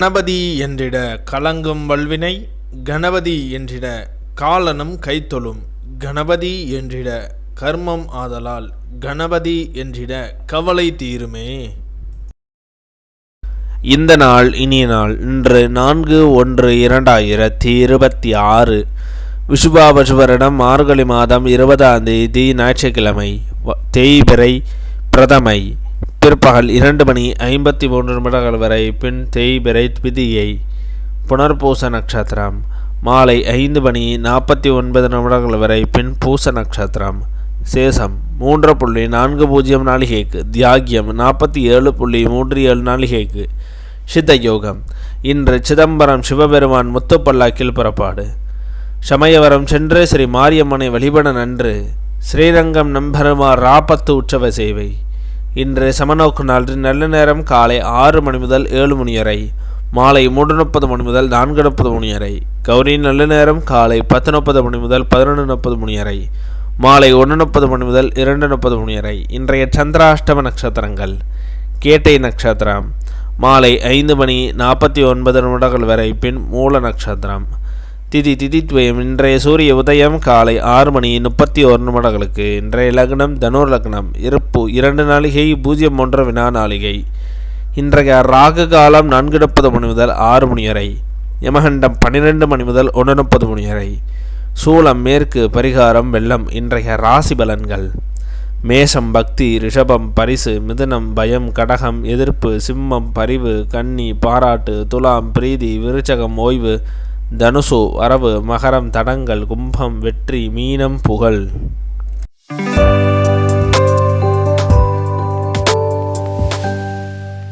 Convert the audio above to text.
கணபதி என்றிட கலங்கும் வல்வினை, கணபதி என்றிட காலனும் கைத்தொழும், கணபதி என்றிட கர்மம் ஆதலால், கணபதி என்றிட கவலை தீருமே. இந்த நாள் இனிய நாள். இன்று 4/1/2026 விஷுபாபசு வருடம் மார்கழி மாதம் 20ஆம் தேதி ஞாயிற்றுக்கிழமை. தேய்பிறை பிரதமை பிற்பகல் 2:53 வரை. பின் தேய்பிறை திதியை. புனர்பூச நட்சத்திரம் மாலை 5:49 வரை. பின் பூச நட்சத்திரம். சேஷம் 3.40 நாளிகைக்கு. தியாகியம் 47.37 நாளிகைக்கு. சித்த யோகம் இன்று சிதம்பரம் சிவபெருமான் முத்துப்பல்லாக்கில் புறப்பாடு. சமயவரம் சென்று ஸ்ரீ மாரியம்மனை வழிபட நன்று. ஸ்ரீரங்கம் நம்பெருமாள் ராப்பத்து உற்சவ சேவை. இன்று சமநோக்கு நாள். நல்ல நேரம் காலை 6 மணி முதல் 7 மணி வரை, மாலை 3:30 மணி முதல் 4:30 மணி வரை. கௌரி நல்ல நேரம் காலை 10:30 மணி முதல் 11:30 மணி வரை, மாலை 1:30 மணி முதல் 2:30 மணி வரை. இன்றைய சந்திராஷ்டம நட்சத்திரங்கள்: கேட்டை நட்சத்திரம் மாலை 5:49 வரை. பின் மூல நட்சத்திரம். திதித்வயம் இன்றைய சூரிய உதயம் காலை 6:31. இன்றைய லக்னம் தனுர் லக்னம். இருப்பு 2 நாளிகை 01 வினா நாளிகை. இன்றைய ராகு காலம் 4:30 மணி முதல் 6 மணி வரை. யமகண்டம் 12 மணி முதல் 1:30 மணி வரை. சூலம் மேற்கு. பரிகாரம் வெள்ளம். இன்றைய ராசி பலன்கள்: மேஷம் பக்தி, ரிஷபம் பரிசு, மிதுனம் பயம், கடகம் எதிர்ப்பு, சிம்மம் பரிவு, கன்னி பாராட்டு, துலாம் பிரீதி, விருச்சகம் ஓய்வு, தனுசு வரவு, மகரம் தடங்கல், கும்பம் வெற்றி, மீனம் புகழ்.